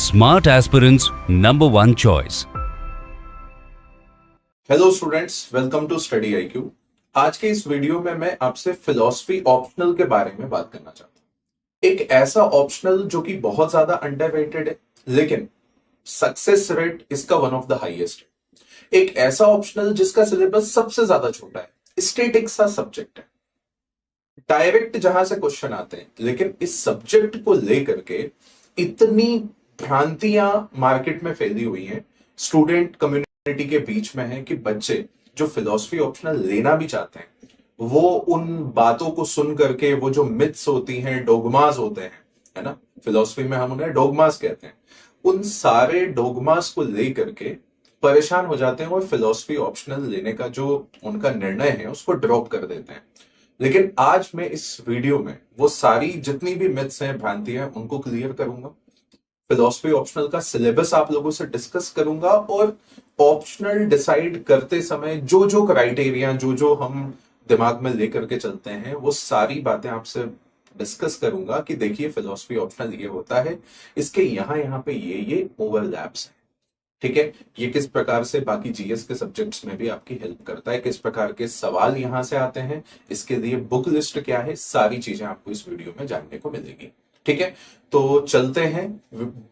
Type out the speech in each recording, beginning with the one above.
Smart Aspirants #1 choice. Hello students, welcome to study IQ। आज के इस वीडियो में मैं आपसे फिलॉसफी ऑप्शनल के बारे में बात करना चाहता हूँ। एक ऐसा ऑप्शनल जो कि बहुत ज्यादा अंडररेटेड है, लेकिन सक्सेस रेट इसका वन ऑफ द हाईएस्ट है। एक ऐसा ऑप्शनल जिसका सिलेबस सबसे ज्यादा छोटा है, स्टैटिक सा सब्जेक्ट है। डायरेक्ट जहां से क्वेश्चन आते हैं, लेकिन इस सब्जेक्ट को लेकर के इतनी भ्रांतियां मार्केट में फैली हुई हैं, स्टूडेंट कम्युनिटी के बीच में है कि बच्चे जो फिलॉसफी ऑप्शनल लेना भी चाहते हैं, वो उन बातों को सुन करके, वो जो मिथ्स होती हैं, डोगमास होते हैं, है ना, फिलॉसफी में हम उन्हें डोगमास कहते हैं, उन सारे डोगमास को लेकर के परेशान हो जाते हैं और फिलॉसफी ऑप्शनल लेने का जो उनका निर्णय है उसको ड्रॉप कर देते हैं। लेकिन आज मैं इस वीडियो में वो सारी जितनी भी मिथ्स हैं, भ्रांतियां हैं, उनको क्लियर करूंगा। फिलॉसफी ऑप्शनल का सिलेबस आप लोगों से डिस्कस करूंगा और ऑप्शनल डिसाइड करते समय जो जो क्राइटेरिया, जो जो हम दिमाग में लेकर के चलते हैं, वो सारी बातें आपसे डिस्कस करूंगा कि देखिए फिलॉसफी ऑप्शनल ये होता है, इसके यहाँ पे ये ओवरलैप्स है। ठीक है, ये किस प्रकार से बाकी जीएस के सब्जेक्ट्स में भी आपकी हेल्प करता है, किस प्रकार के सवाल यहां से आते हैं, इसके लिए बुक लिस्ट क्या है, सारी चीजें आपको इस वीडियो में जानने को मिलेगी। ठीक है, तो चलते हैं,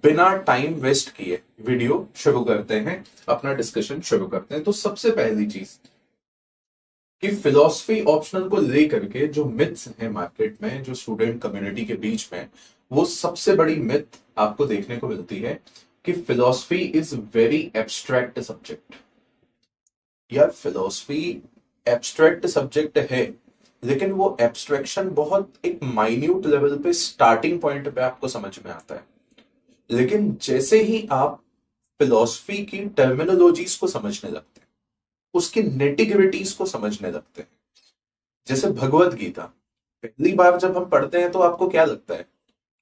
बिना टाइम वेस्ट किए वीडियो शुरू करते हैं, अपना डिस्कशन शुरू करते हैं। तो सबसे पहली चीज कि फिलॉसफी ऑप्शनल को लेकर के जो मिथ्स हैं मार्केट में, जो स्टूडेंट कम्युनिटी के बीच में, वो सबसे बड़ी मिथ आपको देखने को मिलती है कि philosophy is very abstract subject. यार, फिलॉसफी एब्स्ट्रैक्ट सब्जेक्ट है, लेकिन वो एब्स्ट्रैक्शन बहुत एक माइन्यूट लेवल पे, स्टार्टिंग पॉइंट पे आपको समझ में आता है। लेकिन जैसे ही आप फिलॉसफी की टर्मिनोलॉजीज को समझने लगते हैं, उसकी नेटिग्रिटीज को समझने लगते हैं, जैसे भगवत गीता, पहली बार जब हम पढ़ते हैं तो आपको क्या लगता है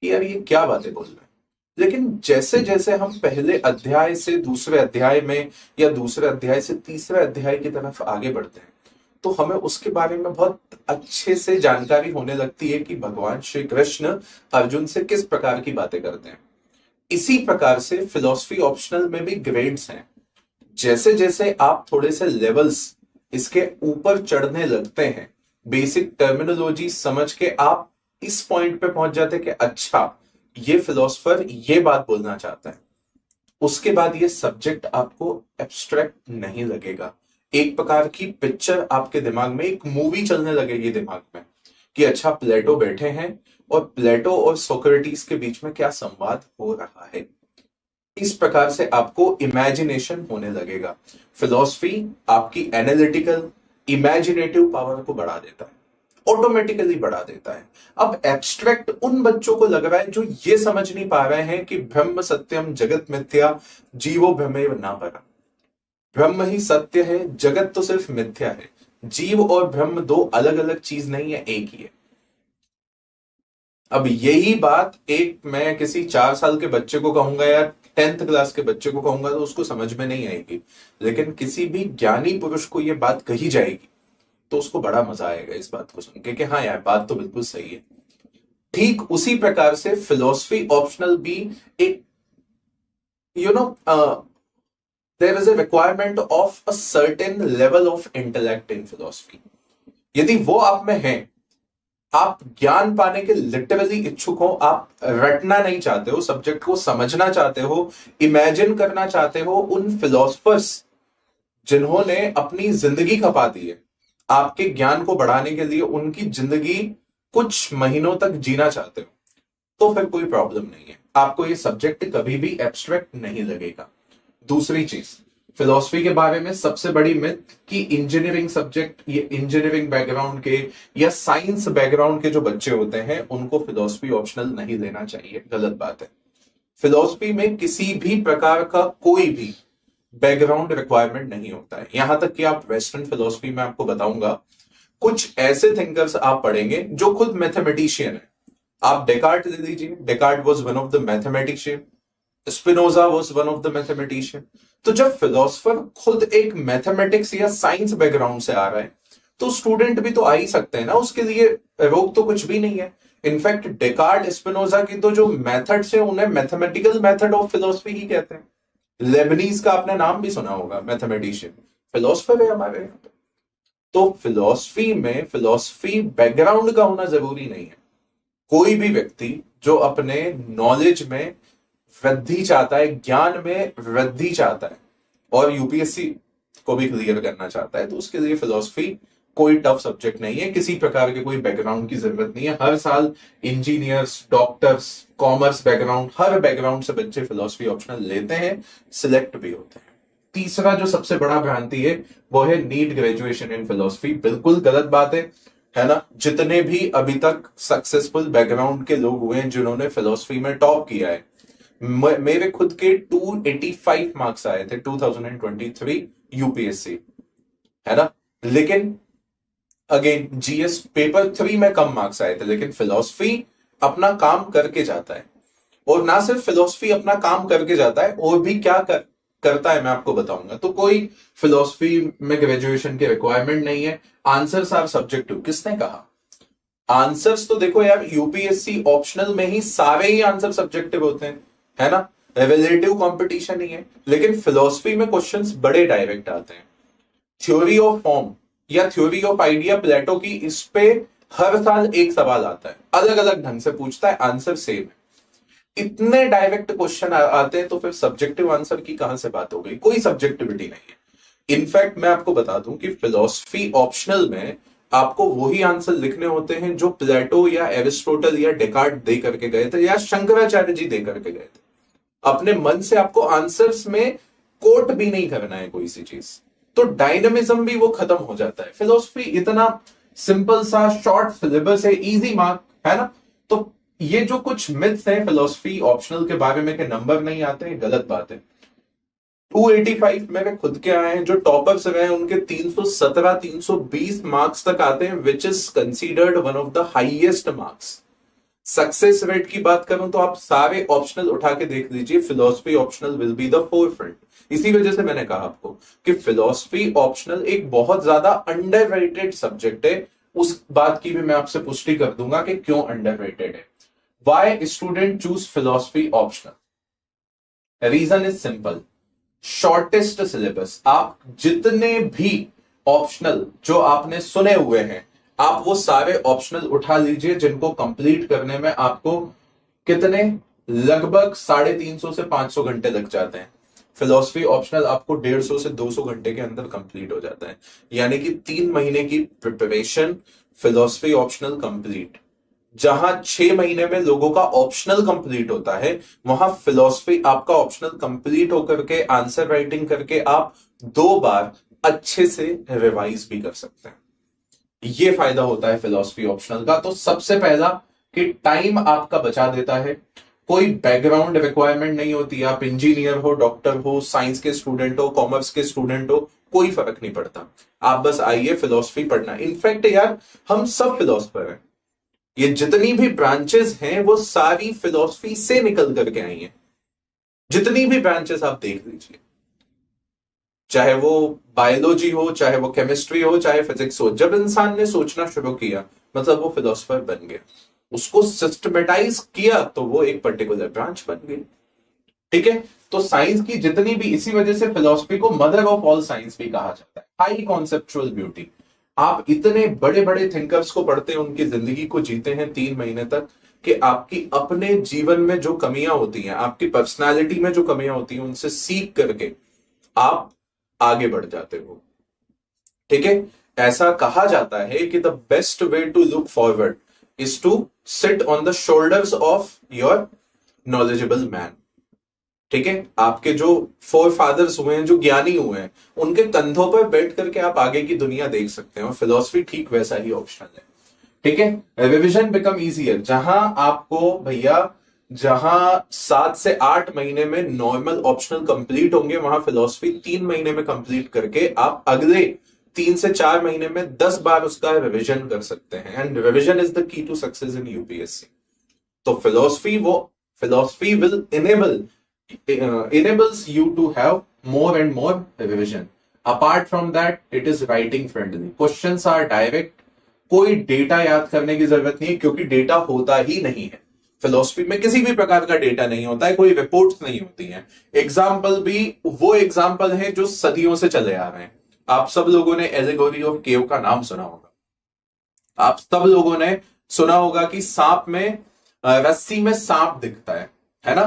कि यार ये क्या बातें बोल रहे हैं। लेकिन जैसे जैसे हम पहले अध्याय से दूसरे अध्याय में, या दूसरे अध्याय से तीसरे अध्याय की तरफ आगे बढ़ते हैं, तो हमें उसके बारे में बहुत अच्छे से जानकारी होने लगती है कि भगवान श्री कृष्ण अर्जुन से किस प्रकार की बातें करते हैं। इसी प्रकार से फिलॉसफी ऑप्शनल में भी ग्रेड्स हैं। जैसे जैसे आप थोड़े से लेवल्स इसके ऊपर चढ़ने लगते हैं, बेसिक टर्मिनोलॉजी समझ के आप इस पॉइंट पे पहुंच जाते हैं कि अच्छा, ये फिलोसफर ये बात बोलना चाहता है, उसके बाद ये सब्जेक्ट आपको एब्स्ट्रैक्ट नहीं लगेगा। एक प्रकार की पिक्चर आपके दिमाग में, एक मूवी चलने लगेगी दिमाग में कि अच्छा, प्लेटो बैठे हैं और प्लेटो और सोक्रेटिस के बीच में क्या संवाद हो रहा है। इस प्रकार से आपको इमेजिनेशन होने लगेगा। फिलॉसफी आपकी एनालिटिकल, इमेजिनेटिव पावर को बढ़ा देता है, ऑटोमेटिकली बढ़ा देता है। अब एब्स्ट्रैक्ट उन बच्चों को लग रहा है जो ये समझ नहीं पा रहे हैं कि ब्रह्म सत्यम जगत मिथ्या जीवो भ्रमेव न परा। ब्रह्म ही सत्य है, जगत तो सिर्फ मिथ्या है। जीव और ब्रह्म दो अलग अलग चीज नहीं है, एक ही है। अब यही बात एक मैं किसी 4 साल के बच्चे को कहूंगा या 10th क्लास के बच्चे को कहूंगा तो उसको समझ में नहीं आएगी, लेकिन किसी भी ज्ञानी पुरुष को यह बात कही जाएगी तो उसको बड़ा मजा आएगा इस बात को सुन के कि हाँ यार, बात तो बिल्कुल सही है। ठीक उसी प्रकार से फिलॉसफी ऑप्शनल भी एक there is a requirement of a certain level of intellect in philosophy। यदि वो आप में है, आप ज्ञान पाने के लिटरली इच्छुक हो, आप रटना नहीं चाहते हो, सब्जेक्ट को समझना चाहते हो, इमेजिन करना चाहते हो, उन फिलोसफर्स जिन्होंने अपनी जिंदगी खपा दी है आपके ज्ञान को बढ़ाने के लिए, उनकी जिंदगी कुछ महीनों तक जीना चाहते हो, तो फिर कोई प्रॉब्लम नहीं है, आपको ये सब्जेक्ट कभी भी एब्स्ट्रैक्ट नहीं लगेगा। दूसरी चीज, फिलॉसफी के बारे में सबसे बड़ी मिथ कि इंजीनियरिंग सब्जेक्ट, ये इंजीनियरिंग बैकग्राउंड के या साइंस बैकग्राउंड के जो बच्चे होते हैं उनको फिलॉसफी ऑप्शनल नहीं लेना चाहिए। गलत बात है। फिलॉसफी में किसी भी प्रकार का कोई भी बैकग्राउंड रिक्वायरमेंट नहीं होता है। यहां तक कि आप वेस्टर्न फिलॉसफी में आपको बताऊंगा, कुछ ऐसे थिंकर्स आप पढ़ेंगे जो खुद मैथमेटिशियन है। आप डेकार्ट ले लीजिए, Descartes was one of the mathematician, Spinoza was one of the mathematician. तो जब फिलोसफर खुद एक मैथमेटिक्स या साइंस बैकग्राउंड से आ रहा है, तो स्टूडेंट भी तो आ ही सकते हैं ना, उसके लिए रोक तो कुछ भी नहीं है। इनफैक्ट डेकार्ट स्पिनोजा की तो जो मेथड्स है उन्हें मैथमेटिकल मेथड ऑफ फिलोसफी ही कहते हैं। लेबनीज का आपने नाम भी सुना होगा, मैथमेटिशियन, फिलोसफर है हमारे यहाँ पे। तो फिलोसफी में फिलोसफी बैकग्राउंड का होना जरूरी नहीं है। कोई भी व्यक्ति जो अपने नॉलेज में वृद्धि चाहता है, ज्ञान में वृद्धि चाहता है और यूपीएससी को भी क्लियर करना चाहता है, तो उसके लिए फिलोसफी कोई टफ सब्जेक्ट नहीं है। किसी प्रकार के कोई बैकग्राउंड की जरूरत नहीं है। हर साल इंजीनियर्स, डॉक्टर्स, कॉमर्स बैकग्राउंड, हर बैकग्राउंड से बच्चे फिलोसफी ऑप्शनल लेते हैं, सिलेक्ट भी होते हैं। तीसरा जो सबसे बड़ा भ्रांति है वो है नीट ग्रेजुएशन इन फिलोसफी। बिल्कुल गलत बात है ना। जितने भी अभी तक सक्सेसफुल बैकग्राउंड के लोग हुए हैं जिन्होंने फिलोसफी में टॉप किया है, मेरे खुद के 285 मार्क्स आए थे 2023 यूपीएससी, है ना। लेकिन अगेन जीएस पेपर 3 में कम मार्क्स आए थे। लेकिन फिलोसफी अपना काम करके जाता है, और ना सिर्फ फिलोसफी अपना काम करके जाता है, और भी क्या करता है मैं आपको बताऊंगा। तो कोई फिलोसफी में ग्रेजुएशन की रिक्वायरमेंट नहीं है। आंसर्स आर सब्जेक्टिव, किसने कहा? आंसर्स तो देखो यार, यूपीएससी ऑप्शनल में ही सारे ही आंसर सब्जेक्टिव होते हैं, है ना। रिलेटिव कंपटीशन ही है। लेकिन फिलोसफी में क्वेश्चंस बड़े डायरेक्ट आते हैं। थ्योरी ऑफ फॉर्म या थ्योरी ऑफ आइडिया प्लेटो की, इस पे हर साल एक सवाल आता है, अलग अलग ढंग से पूछता है, आंसर सेम है। इतने डायरेक्ट क्वेश्चन आते हैं तो फिर सब्जेक्टिव आंसर की कहां से बात हो गई? कोई सब्जेक्टिविटी नहीं है। इनफैक्ट मैं आपको बता दूं कि फिलोसफी ऑप्शनल में आपको वही आंसर लिखने होते हैं जो प्लेटो या एरिस्टोटल या डेकार्ट दे करके गए थे, या शंकराचार्य जी दे करके गए थे। अपने मन से आपको आंसर्स में कोट भी नहीं करना है कोई सी चीज, तो डायनामिज्म भी वो खत्म हो जाता है। फिलोसफी इतना सिंपल सा शॉर्ट सिलेबस है, इजी मार्क, है ना। तो ये जो कुछ मिथ्स हैं फिलोसफी ऑप्शनल के बारे में कि नंबर नहीं आते हैं, गलत बात है। 285 मेरे खुद के आए हैं। जो टॉपर्स रहे हैं उनके 317 320 मार्क्स तक आते हैं, which is considered one of the highest marks. Success rate की बात करूं तो आप सारे ऑप्शनल उठा के देख लीजिए, philosophy optional will be the forefront. इसी वजह से मैंने कहा आपको कि फिलोसफी ऑप्शनल एक बहुत ज्यादा अंडररेटेड सब्जेक्ट है। उस बात की भी मैं आपसे पुष्टि कर दूंगा कि क्यों अंडररेटेड है। Why student choose philosophy optional? Reason is simple, shortest syllabus. आप जितने भी ऑप्शनल जो आपने सुने हुए हैं, आप वो सारे ऑप्शनल उठा लीजिए, जिनको कंप्लीट करने में आपको कितने, लगभग 350 से 500 घंटे लग जाते हैं। फिलोसफी ऑप्शनल आपको 150 से 200 घंटे के अंदर कंप्लीट हो जाता है। यानी कि 3 महीने की प्रिपरेशन, फिलोसफी ऑप्शनल कंप्लीट। जहां 6 महीने में लोगों का ऑप्शनल कंप्लीट होता है, वहां फिलोसफी आपका ऑप्शनल कंप्लीट होकर के आंसर राइटिंग करके आप 2 बार अच्छे से रिवाइज भी कर सकते हैं। ये फायदा होता है फिलोसफी ऑप्शनल का। तो सबसे पहला कि टाइम आपका बचा देता है। कोई बैकग्राउंड रिक्वायरमेंट नहीं होती, आप इंजीनियर हो, डॉक्टर हो, साइंस के स्टूडेंट हो, कॉमर्स के स्टूडेंट हो, कोई फर्क नहीं पड़ता। आप बस आइए फिलोसफी पढ़ना। इनफैक्ट यार, हम सब फिलोसफर हैं। ये जितनी भी ब्रांचेस हैं वो सारी फिलोसफी से निकल करके आई हैं। जितनी भी ब्रांचेस आप देख लीजिए, चाहे वो बायोलॉजी हो, चाहे वो केमिस्ट्री हो, चाहे फिजिक्स हो, जब इंसान ने सोचना शुरू किया मतलब वो फिलोसफर बन गया। उसको सिस्टमेटाइज किया तो वो एक पर्टिकुलर ब्रांच बन गई। ठीक है। तो साइंस की जितनी भी, इसी वजह से फिलोसफी को मदर ऑफ ऑल साइंस भी कहा जाता है। High conceptual beauty. आप इतने बड़े बड़े थिंकर्स को पढ़ते हैं, उनकी जिंदगी को जीते हैं 3 महीने तक, कि आपकी अपने जीवन में जो कमियां होती हैं, आपकी पर्सनालिटी में जो कमियां होती हैं, उनसे सीख करके आप आगे बढ़ जाते हो। ठीक है। ऐसा कहा जाता है कि the best way to look forward is to sit on the shoulders of your knowledgeable man. ठीक है। आपके जो फोर फादर्स हुए हैं, जो ज्ञानी हुए हैं, उनके कंधों पर बैठ करके आप आगे की दुनिया देख सकते हैं। और फिलोसफी ठीक वैसा ही ऑप्शनल है। ठीक है। Revision become easier. जहां आपको भैया, जहां 7 से 8 महीने में नॉर्मल ऑप्शनल कंप्लीट होंगे, वहां फिलोसफी 3 महीने में कंप्लीट करके आप अगले 3 से 4 महीने में 10 बार उसका रिविजन कर सकते हैं। And revision is the key to success in UPSC. तो philosophy will enables you to have more and more revision. Apart from that, it is writing friendly. Questions are direct. कोई डेटा याद करने की जरूरत नहीं है, क्योंकि डेटा होता ही नहीं है फिलॉसफी में। किसी भी प्रकार का डेटा नहीं होता है, कोई रिपोर्ट्स नहीं होती हैं। एग्जाम्पल भी वो एग्जाम्पल है जो सदियों से चले आ रहे हैं। आप सब लोगों ने एलिगोरी ऑफ केव का नाम सुना होगा। आप सब लोगों ने सुना होगा कि सांप में रस्सी में सांप दिखता है ना,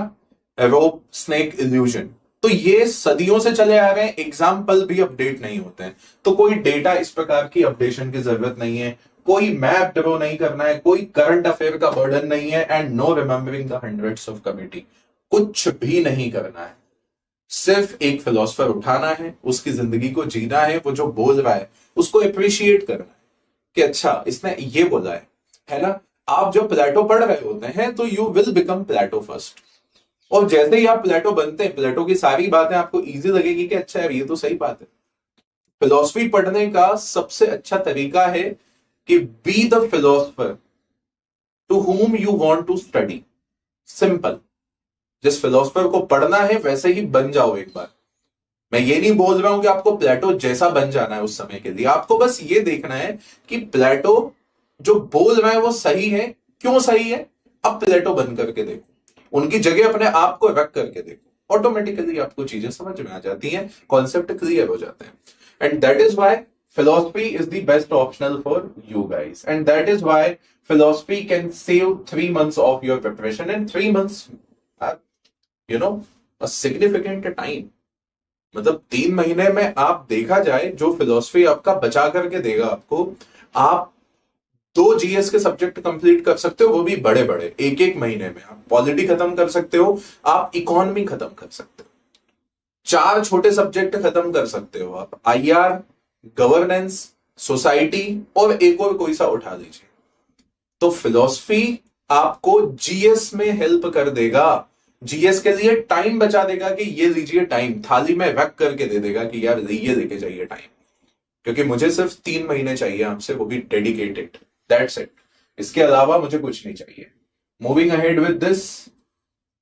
रोप स्नेक इल्यूजन। तो ये सदियों से चले आ रहे हैं, एग्जाम्पल भी अपडेट नहीं होते हैं। तो कोई डेटा इस प्रकार की अपडेशन की जरूरत नहीं है, कोई मैप ड्रॉ नहीं करना है, कोई करंट अफेयर का बर्डन नहीं है, and no remembering the hundreds of committee. कुछ भी नहीं करना है, सिर्फ एक फिलोसफर उठाना है, उसकी जिंदगी को जीना है, वो जो बोल रहा है उसको अप्रिशिएट करना है कि अच्छा इसने ये बोला है ना। आप जब प्लेटो पढ़ रहे होते हैं तो you will become Plato first, और जैसे ही आप प्लेटो बनते हैं, प्लेटो की सारी बातें आपको इजी लगेगी कि अच्छा यार ये तो सही बात है। फिलॉसफी पढ़ने का सबसे अच्छा तरीका है कि be the philosopher to whom you want to study. Simple, जिस फिलोसफर को पढ़ना है वैसे ही बन जाओ एक बार। मैं ये नहीं बोल रहा हूं कि आपको प्लेटो जैसा बन जाना है उस समय के लिए, आपको बस ये देखना है कि प्लेटो जो बोल रहा है वो सही है, क्यों सही है। अब प्लेटो बन करके देखो, उनकी जगह अपने आप को रख करके देखो, ऑटोमेटिकली आपको चीजें समझ में आ जाती हैं, कॉन्सेप्ट क्लियर हो जाते हैं। And that is why philosophy is the best optional for you guys, and that is why philosophy can save 3 months of your preparation, and 3 months are, you know, a significant time। मतलब 3 महीने में आप देखा जाए जो philosophy आपका बचा करके देगा आपको, आप 2 जीएस के सब्जेक्ट कंप्लीट कर सकते हो, वो भी बड़े बड़े, एक महीने में। आप पॉलिटी खत्म कर सकते हो, आप इकोनॉमी खत्म कर सकते हो, 4 छोटे सब्जेक्ट खत्म कर सकते हो आप, आईआर, गवर्नेंस, सोसाइटी, और एक और कोई सा उठा लीजिए। तो फिलॉसफी आपको जीएस में हेल्प कर देगा, जीएस के लिए टाइम बचा देगा कि ये लीजिए टाइम, थाली में रख करके दे देगा कि यार ये लेके जाइए टाइम, क्योंकि मुझे सिर्फ 3 महीने चाहिए आपसे, वो भी डेडिकेटेड, दैट्स इट। इसके अलावा मुझे कुछ नहीं चाहिए। Moving ahead with this,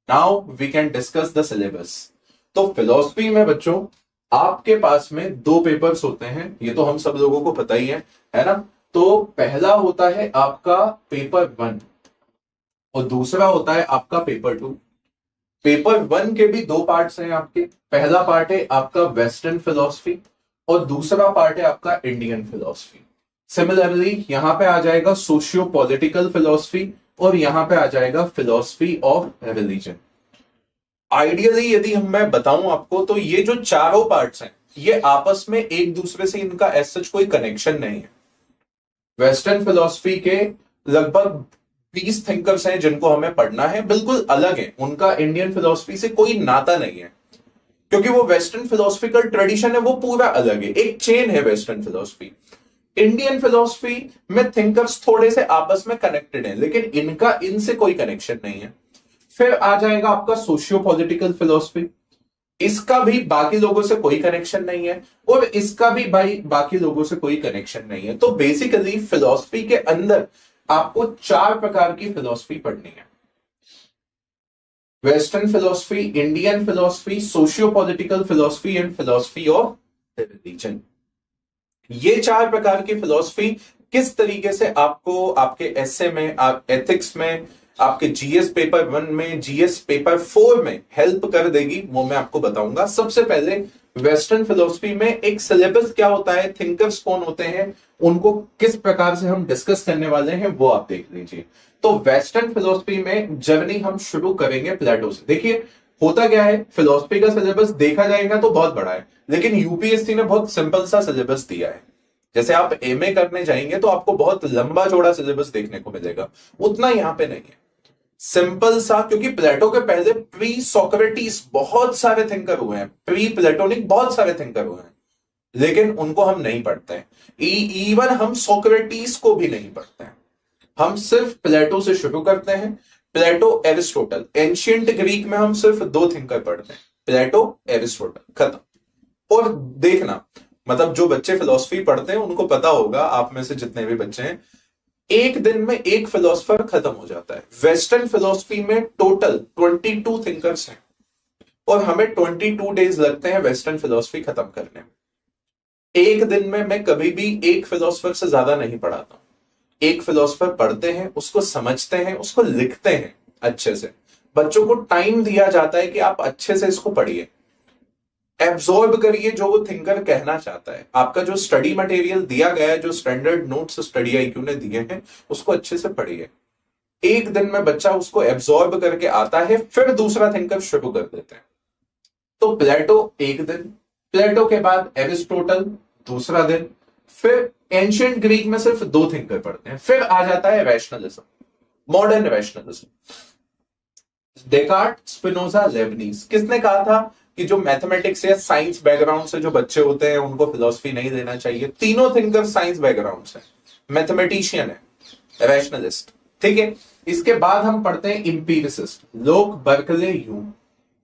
now we can discuss the syllabus. तो फिलॉसफी में बच्चों आपके पास में 2 पेपर्स होते हैं, ये तो हम सब लोगों को पता ही है ना। तो पहला होता है आपका पेपर 1 और दूसरा होता है आपका पेपर 2। पेपर 1 के भी 2 पार्ट्स हैं आपके। पहला पार्ट है आपका वेस्टर्न फिलोसफी और दूसरा पार्ट है आपका इंडियन फिलोसफी। सिमिलरली यहां पे आ जाएगा सोशियो पॉलिटिकल फिलोसफी और यहां पे आ जाएगा फिलोसफी ऑफ रिलीजन। आइडियली यदि मैं बताऊं आपको तो ये जो चारों पार्ट्स हैं ये आपस में एक दूसरे से इनका एज सच कोई कनेक्शन नहीं है। वेस्टर्न फिलोसफी के लगभग 20 थिंकर्स हैं जिनको हमें पढ़ना है, बिल्कुल अलग है, उनका इंडियन फिलोसफी से कोई नाता नहीं है, क्योंकि वो वेस्टर्न फिलोसफिकल ट्रेडिशन है, वो पूरा अलग है, एक चेन है वेस्टर्न फिलोसफी। इंडियन फिलोसफी में थिंकर्स थोड़े से आपस में कनेक्टेड हैं, लेकिन इनका इनसे कोई कनेक्शन नहीं है। फिर आ जाएगा आपका सोशियो पॉलिटिकल फिलोसफी, इसका भी बाकी लोगों से कोई कनेक्शन नहीं है, और इसका भी भाई बाकी लोगों से कोई कनेक्शन नहीं है। तो बेसिकली फिलोसफी के अंदर आपको 4 प्रकार की फिलोसफी पढ़नी है। Western philosophy, Indian philosophy, socio political philosophy and philosophy of religion. ये 4 प्रकार की फिलोसफी किस तरीके से आपको आपके एसे में, आप एथिक्स में, आपके जीएस पेपर 1 में, जीएस पेपर 4 में हेल्प कर देगी, वो मैं आपको बताऊंगा। सबसे पहले वेस्टर्न फिलोसफी में एक सिलेबस क्या होता है, थिंकर्स कौन होते हैं, उनको किस प्रकार से हम डिस्कस करने वाले हैं, वो आप देख लीजिए। तो वेस्टर्न फिलोसफी में जर्नी हम शुरू करेंगे प्लेटो से। देखिए होता क्या है, फिलोसफी का सिलेबस देखा जाएगा तो बहुत बड़ा है, लेकिन यूपीएससी ने बहुत सिंपल सा सिलेबस दिया है। जैसे आप एमए करने जाएंगे तो आपको बहुत लंबा चौड़ा सिलेबस देखने को मिलेगा, उतना यहां पे नहीं है, सिंपल सा। क्योंकि प्लेटो के पहले प्री सोक्रेटिस बहुत सारे थिंकर हुए हैं, प्री प्लेटोनिक बहुत सारे थिंकर हुए हैं, लेकिन उनको हम नहीं पढ़ते हैं। इवन हम सोक्रेटिस को भी नहीं पढ़ते हैं, हम सिर्फ प्लेटो से शुरू करते हैं। प्लेटो, एरिस्टोटल, एंशियंट ग्रीक में हम सिर्फ 2 थिंकर पढ़ते हैं, प्लेटो, एरिस्टोटल, खत्म। और देखना, मतलब जो बच्चे फिलोसफी पढ़ते हैं उनको पता होगा, आप में से जितने भी बच्चे हैं, एक दिन में एक फिलोसफर खत्म हो जाता है। वेस्टर्न फिलोसफी में टोटल 22 थिंकर्स हैं और हमें 22 डेज लगते हैं वेस्टर्न फिलोसफी खत्म करने में। एक दिन में मैं कभी भी एक फिलोसफर से ज्यादा नहीं पढ़ाता हूं, एक फिलोसफर पढ़ते हैं, उसको समझते हैं, उसको लिखते हैं अच्छे से। बच्चों को टाइम दिया जाता है कि आप अच्छे से इसको पढ़िए, एब्जॉर्ब करिए जो वो थिंकर कहना चाहता है। आपका जो स्टडी मटेरियल दिया गया है, जो स्टैंडर्ड नोट्स स्टडी आईक्यू ने दिए हैं, उसको अच्छे से पढ़िए। एक दिन में बच्चा उसको एब्जॉर्ब करके आता है, फिर दूसरा थिंकर शुरू कर देते हैं। तो प्लेटो एक दिन, प्लेटो के बाद एरिस्टोटल दूसरा दिन, फिर एंशियंट ग्रीक में सिर्फ दो थिंकर पढ़ते हैं, फिर आ जाता है rationalism, modern rationalism. Descartes, Spinoza, Lebanese. किसने कहा था कि जो मैथमेटिक्स या साइंस बैकग्राउंड से जो बच्चे होते हैं उनको फिलोसफी नहीं देना चाहिए? तीनों थिंकर साइंस बैकग्राउंड से, मैथमेटिशियन है, रैशनलिस्ट। ठीक है, इसके बाद हम पढ़ते हैं इंपीरिसिस्ट, लोक, बर्कले, ह्यूम।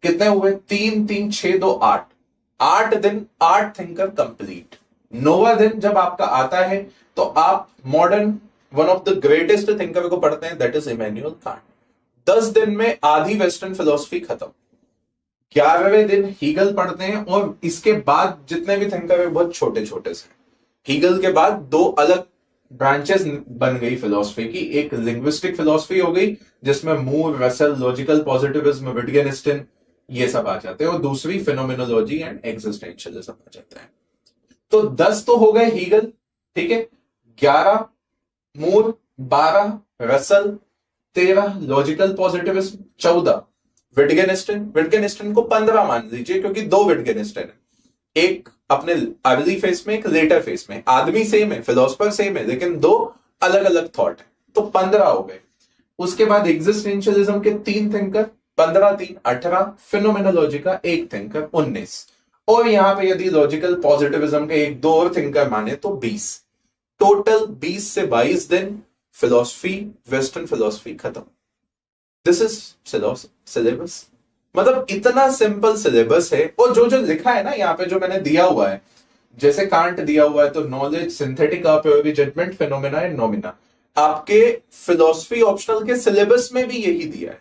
कितने हुए? 3 3 6 2 8, 8 दिन 8 थिंकर कंप्लीट। 9वां दिन जब आपका आता है तो आप modern one of the greatest thinker को पढ़ते हैं, दैट इज इमैनुअल कांट। 10 दिन में आधी वेस्टर्न फिलोसफी खत्म। 11वें दिन हीगल पढ़ते हैं, और इसके बाद जितने भी थिंकर है बहुत छोटे छोटे से। हीगल के बाद दो अलग ब्रांचेस बन गई फिलोसफी की, एक लिंग्विस्टिक फिलोसफी हो गई जिसमें मूर, रसेल, लॉजिकल पॉजिटिविज्म, विटगेनस्टाइन ये सब आ जाते हैं, और दूसरी फिनोमिनोलॉजी एंड एग्जिस्टेंशियलिज्म आ जाता है। तो 10 तो हो गए हीगल, ठीक है, 11 मूर, 12 रसेल, 13 लॉजिकल पॉजिटिविज्म, 14 विटगेनस्टाइन। विटगेनस्टाइन को 15 मान लीजिए क्योंकि दो विटगेनस्टाइन है, एक अपने अर्ली फेस में, एक लेटर फेस में। आदमी सेम है, फिलोसफर सेम है, लेकिन दो अलग अलग थॉट है, तो 15 हो गए। उसके बाद एग्जिस्टेंशियलिज्म के 3 थिंकर, 15 3 18, फिनोमेनोलॉजी का एक थिंकर 19, और यहां पे यदि लॉजिकल पॉजिटिविज्म के एक दो और थिंकर माने तो 20। टोटल 20 से 22 दिन फिलोसफी, वेस्टर्न फिलोसफी खत्म। This is syllabus. मतलब इतना सिंपल सिलेबस है, और जो जो लिखा है ना यहाँ पे, जो मैंने दिया हुआ है, जैसे कांट दिया हुआ है तो knowledge, synthetic a priori judgement, phenomena and noumena, आपके फिलोसफी ऑप्शनल के सिलेबस में भी यही दिया है,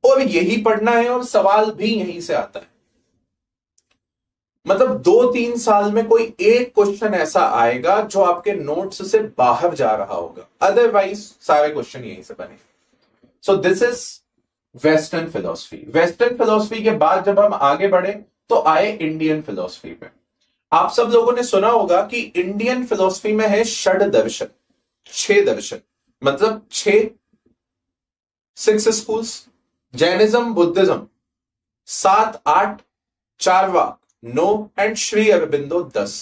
और यही पढ़ना है, और सवाल भी यहीं से आता है। मतलब 2-3 साल में कोई एक क्वेश्चन ऐसा आएगा जो आपके नोट्स से बाहर जा रहा होगा, अदरवाइज सारे क्वेश्चन यहीं से बने। So this is western philosophy. Western philosophy के बाद जब हम आगे बढ़े तो आए इंडियन फिलोसफी पे। आप सब लोगों ने सुना होगा कि इंडियन फिलोसफी में है षड दर्शन, 6 दर्शन, मतलब 6 schools. Jainism, Buddhism 7 8, Charvaka 9 and Shri Aurobindo 10।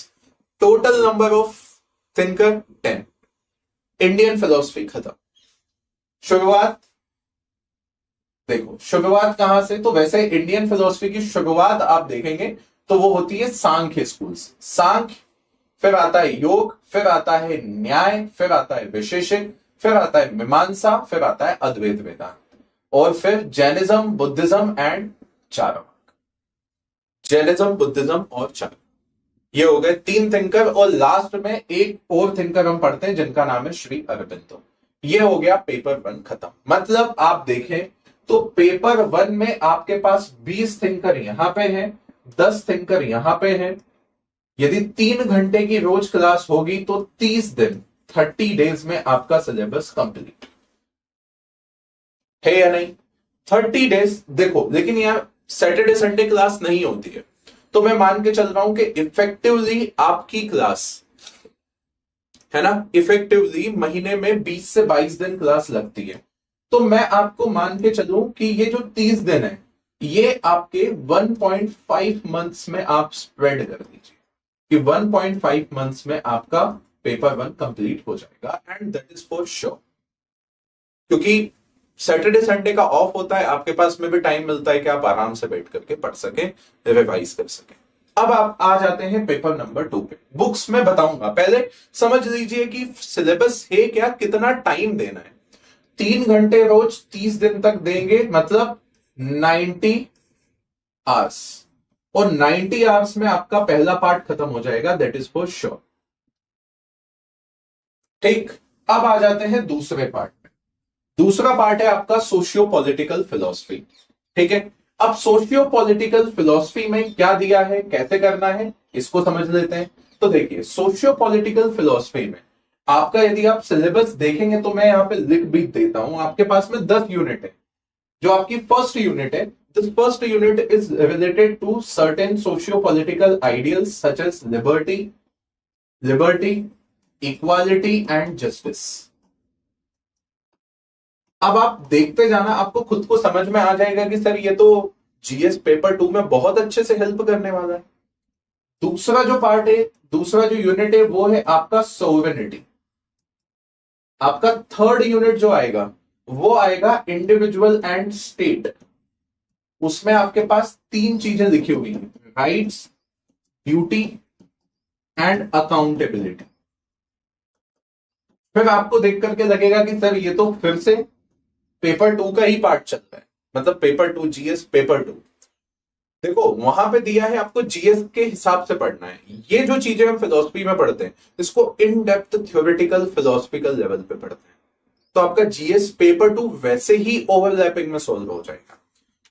Total number of thinker 10। Indian philosophy खत्म। शुरुआत देखो, शुरुआत कहां से? तो वैसे इंडियन फिलोसफी की शुरुआत आप देखेंगे तो वो होती है सांख्य स्कूल से। सांख्य, फिर आता है योग, फिर आता है न्याय, फिर आता है विशेषिक, फिर आता है मीमांसा, फिर आता है अद्वैत वेदांत, और फिर Jainism, Buddhism and Charvaka. Jainism, Buddhism और चारवाक, ये हो गए 3 थिंकर, और लास्ट में एक और थिंकर हम पढ़ते हैं जिनका नाम है श्री अरबिंदो। ये हो गया पेपर 1 खत्म। मतलब आप देखें तो पेपर 1 में आपके पास 20 थिंकर यहां पे हैं, 10 थिंकर यहां पे हैं। यदि 3 घंटे की रोज क्लास होगी तो 30 दिन, 30 डेज में आपका सिलेबस कंप्लीट है या नहीं? 30 डेज। देखो, लेकिन यहां सैटरडे संडे क्लास नहीं होती है, तो मैं मान के चल रहा हूं कि इफेक्टिवली आपकी क्लास है ना, इफेक्टिवली महीने में 20 से 22 दिन क्लास लगती है। तो मैं आपको मान के चलूं कि ये जो 30 दिन है ये आपके 1.5 मंथ्स में आप स्प्रेड कर दीजिए कि 1.5 मंथ्स में आपका पेपर 1 कंप्लीट हो जाएगा, and that is for sure. क्योंकि सैटरडे संडे का ऑफ होता है, आपके पास में भी टाइम मिलता है कि आप आराम से बैठ करके पढ़ सकें, रिवाइज कर सकें। अब आप आ जाते हैं पेपर नंबर 2 पे। बुक्स में बताऊंगा, पहले समझ लीजिए कि सिलेबस है क्या, कितना टाइम देना है। 3 घंटे रोज 30 दिन तक देंगे, मतलब 90 आवर्स, और 90 आवर्स में आपका पहला पार्ट खत्म हो जाएगा, दैट इज फॉर श्योर। ठीक, अब आ जाते हैं दूसरे पार्ट में। दूसरा पार्ट है आपका सोशियो पॉलिटिकल फिलॉसफी। ठीक है, अब सोशियो पॉलिटिकल फिलॉसफी में क्या दिया है, कैसे करना है, इसको समझ लेते हैं। तो देखिए, सोशियो पॉलिटिकल फिलॉसफी में आपका यदि आप सिलेबस देखेंगे तो मैं यहाँ पे लिख भी देता हूं, आपके पास में 10 यूनिट है। जो आपकी फर्स्ट यूनिट है, this first unit is related to certain socio political ideals such as liberty, equality and justice. अब आप देखते जाना, आपको खुद को समझ में आ जाएगा कि सर ये तो जीएस पेपर 2 में बहुत अच्छे से हेल्प करने वाला है। दूसरा जो पार्ट है, दूसरा जो यूनिट है वो है आपका सोवरेनिटी। आपका थर्ड यूनिट जो आएगा वो आएगा इंडिविजुअल एंड स्टेट। उसमें आपके पास 3 चीजें लिखी हुई हैं, राइट्स, ड्यूटी एंड अकाउंटेबिलिटी। फिर आपको देख करके लगेगा कि सर ये तो फिर से पेपर 2 का ही पार्ट चलता है, मतलब पेपर 2 जीएस पेपर 2। देखो वहां पे दिया है आपको जीएस के हिसाब से पढ़ना है। ये जो चीजें हम फिलोसफी में पढ़ते हैं इसको in depth theoretical philosophical level पे पढ़ते हैं, तो आपका जीएस पेपर 2 वैसे ही ओवरलैपिंग में सोल्व हो जाएगा।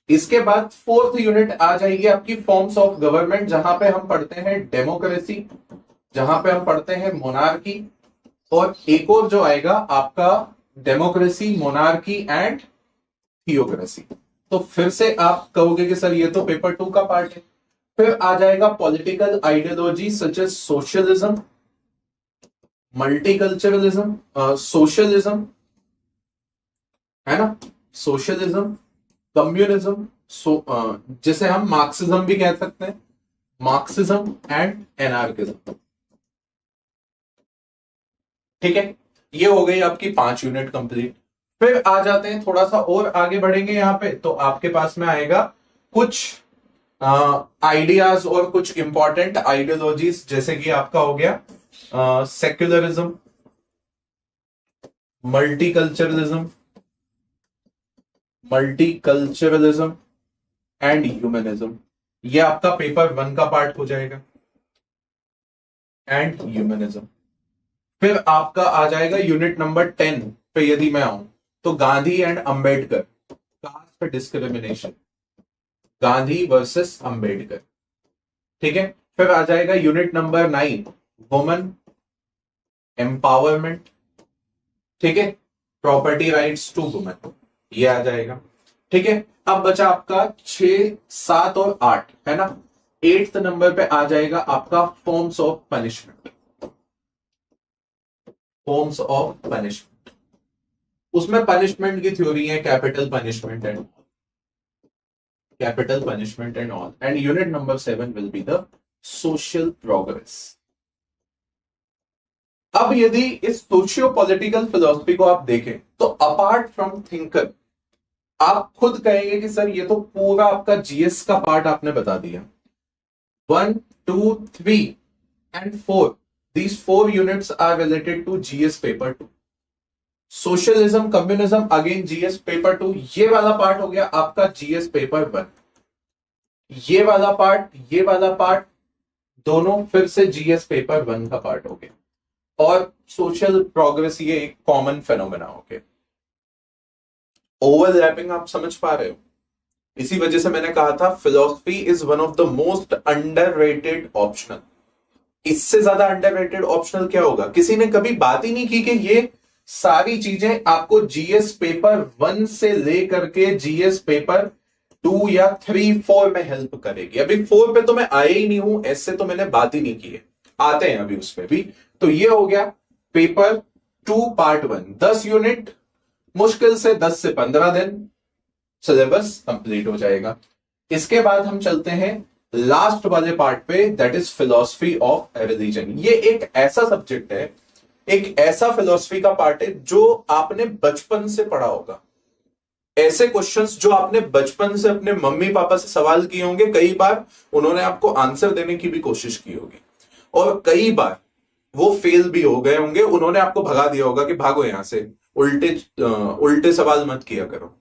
इसके बाद फोर्थ यूनिट आ जाएगी आपकी फॉर्म्स ऑफ गवर्नमेंट, जहां पे हम पढ़ते हैं डेमोक्रेसी, जहां पे हम पढ़ते हैं मोनार्की, और एक और जो आएगा आपका डेमोक्रेसी, मोनार्की एंड थियोक्रेसी। तो फिर से आप कहोगे कि सर ये तो पेपर 2 का पार्ट है। फिर आ जाएगा political ideology such as socialism, multiculturalism, socialism, है ना, सोशलिज्म, कम्युनिज्म, जिसे हम मार्क्सिज्म भी कह सकते हैं, मार्क्सिज्म एंड एनार्किज्म। ठीक है, ये हो गई आपकी 5 यूनिट कंप्लीट। फिर आ जाते हैं, थोड़ा सा और आगे बढ़ेंगे यहां पे, तो आपके पास में आएगा कुछ आइडियाज और कुछ इंपॉर्टेंट आइडियोलॉजीज, जैसे कि आपका हो गया सेक्युलरिज्म, मल्टीकल्चरलिज्म एंड ह्यूमनिज्म। ये आपका पेपर 1 का पार्ट हो जाएगा, एंड ह्यूमनिज्म। फिर आपका आ जाएगा यूनिट नंबर 10 पे यदि मैं आऊं तो Gandhi and Ambedkar, caste discrimination, Gandhi versus Ambedkar. ठीक है, फिर आ जाएगा यूनिट नंबर 9 वुमेन एम्पावरमेंट। ठीक है, प्रॉपर्टी राइट्स टू वुमेन, ये आ जाएगा। ठीक है, अब बचा आपका 6, 7 और 8, है ना। 8th नंबर पे आ जाएगा आपका forms of punishment, forms of punishment. उसमें पनिशमेंट की थ्योरी है capital punishment and all, and unit number 7 will be the social progress. अब यदि इस सोशियो पॉलिटिकल फिलोसफी को आप देखें तो अपार्ट फ्रॉम थिंकर, आप खुद कहेंगे कि सर ये तो पूरा आपका जीएस का पार्ट आपने बता दिया। 1, 2, 3 and 4, these 4 units are related to GS paper 2. Socialism, communism, again GS paper 2। ये वाला पार्ट हो गया आपका जीएस पेपर 1। ये वाला पार्ट दोनों फिर से जीएस पेपर 1 का पार्ट हो गया, और सोशल प्रोग्रेस ये एक कॉमन फेनोमेना हो गया। ओवरलैपिंग आप समझ पा रहे हो, इसी वजह से मैंने कहा था philosophy is one of the most underrated optional. इससे ज्यादा अंडररेटेड ऑप्शनल क्या होगा? किसी ने कभी बात ही नहीं की कि ये सारी चीजें आपको जीएस पेपर 1 से लेकर के जीएस पेपर 2 या 3, 4 में हेल्प करेगी। अभी 4 पे तो मैं आया ही नहीं हूं, ऐसे तो मैंने बात ही नहीं की है, आते हैं अभी उस पे भी। तो ये हो गया पेपर 2 पार्ट 1, 10 यूनिट, मुश्किल से 10 से 15 दिन सिलेबस कंप्लीट हो जाएगा। इसके बाद हम चलते हैं लास्ट वाले पार्ट पे, that is philosophy of religion. ये एक ऐसा सब्जेक्ट है, एक ऐसा फिलॉसफी का पार्ट है जो आपने बचपन से पढ़ा होगा। ऐसे क्वेश्चंस जो आपने बचपन से अपने मम्मी पापा से सवाल किए होंगे, कई बार उन्होंने आपको आंसर देने की भी कोशिश की होगी, और कई बार वो फेल भी हो गए होंगे, उन्होंने आपको भगा दिया होगा कि भागो यहां से, उल्टे सवाल मत किया करो।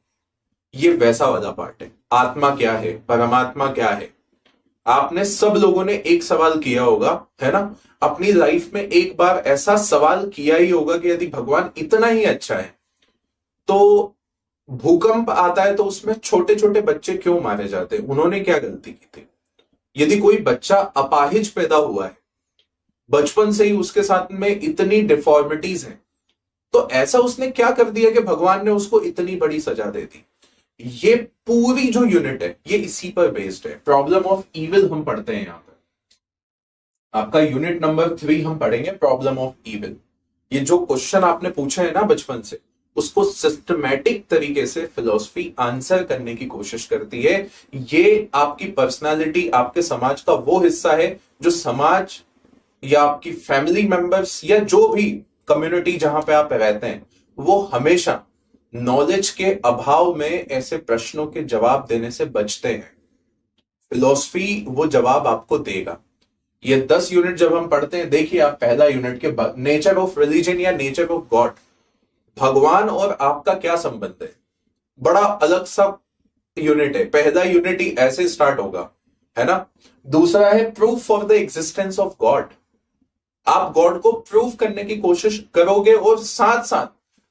ये वैसा वाला पार्ट है। आत्मा क्या है, परमात्मा क्या है, आपने सब लोगों ने एक सवाल किया होगा, है ना, अपनी लाइफ में एक बार ऐसा सवाल किया ही होगा कि यदि भगवान इतना ही अच्छा है तो भूकंप आता है तो उसमें छोटे छोटे बच्चे क्यों मारे जाते हैं, उन्होंने क्या गलती की थी? यदि कोई बच्चा अपाहिज पैदा हुआ है, बचपन से ही उसके साथ में इतनी डिफॉर्मिटीज हैं, तो ऐसा उसने क्या कर दिया कि भगवान ने उसको इतनी बड़ी सजा दे दी। ये पूरी जो यूनिट है ये इसी पर बेस्ड है। प्रॉब्लम ऑफ इविल हम पढ़ते हैं यहां पर, आपका यूनिट नंबर 3 हम पढ़ेंगे, प्रॉब्लम ऑफ इविल। ये जो क्वेश्चन आपने पूछे है ना बचपन से, उसको सिस्टमैटिक तरीके से फिलॉसफी आंसर करने की कोशिश करती है। ये आपकी पर्सनालिटी, आपके समाज का वो हिस्सा है जो समाज या आपकी फैमिली मेंबर्स या जो भी कम्युनिटी जहां पे आप रहते हैं, वो हमेशा नॉलेज के अभाव में ऐसे प्रश्नों के जवाब देने से बचते हैं। फिलॉसफी वो जवाब आपको देगा। ये 10 यूनिट जब हम पढ़ते हैं, देखिए आप पहला यूनिट के नेचर ऑफ रिलीजन या नेचर ऑफ गॉड, भगवान और आपका क्या संबंध है, बड़ा अलग सा यूनिट है। पहला यूनिट ही ऐसे स्टार्ट होगा, है ना। दूसरा है proof for the existence of God. आप गॉड को प्रूफ करने की कोशिश करोगे और साथ साथ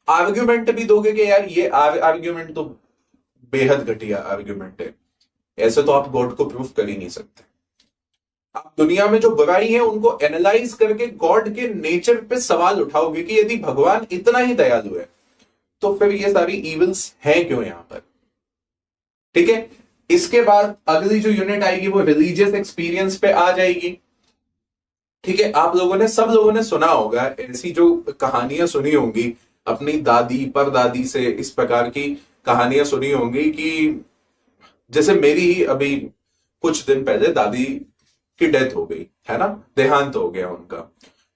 आर्ग्यूमेंट भी दोगे कि यार ये आर्ग्यूमेंट तो बेहद घटिया आर्ग्यूमेंट है, ऐसे तो आप गॉड को प्रूफ कर ही नहीं सकते। आप दुनिया में जो बुराई है उनको एनालाइज करके गॉड के नेचर पे सवाल उठाओगे कि यदि भगवान इतना ही दयालु है तो फिर ये सारी इविल्स हैं क्यों यहां पर। ठीक है, इसके बाद अगली जो यूनिट आएगी वो रिलीजियस एक्सपीरियंस पे आ जाएगी। ठीक है, आप लोगों ने, सब लोगों ने सुना होगा, ऐसी जो कहानियां सुनी होंगी अपनी दादी परदादी से, इस प्रकार की कहानियां सुनी होंगी कि जैसे मेरी ही अभी कुछ दिन पहले दादी की डेथ हो गई, है ना, देहांत हो गया उनका।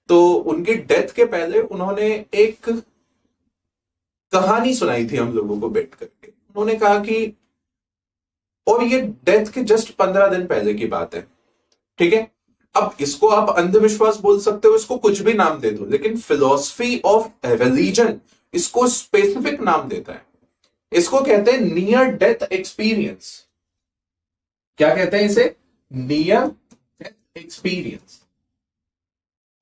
तो उनकी डेथ के पहले उन्होंने एक कहानी सुनाई थी हम लोगों को बैठ करके। उन्होंने कहा कि, और ये डेथ के जस्ट 15 दिन पहले की बात है, ठीक है। अब इसको आप अंधविश्वास बोल सकते हो, इसको कुछ भी नाम दे दो, लेकिन फिलॉसफी ऑफ रिलीजन इसको स्पेसिफिक नाम देता है। इसको कहते हैं नियर डेथ एक्सपीरियंस। क्या कहते हैं इसे? Near death experience.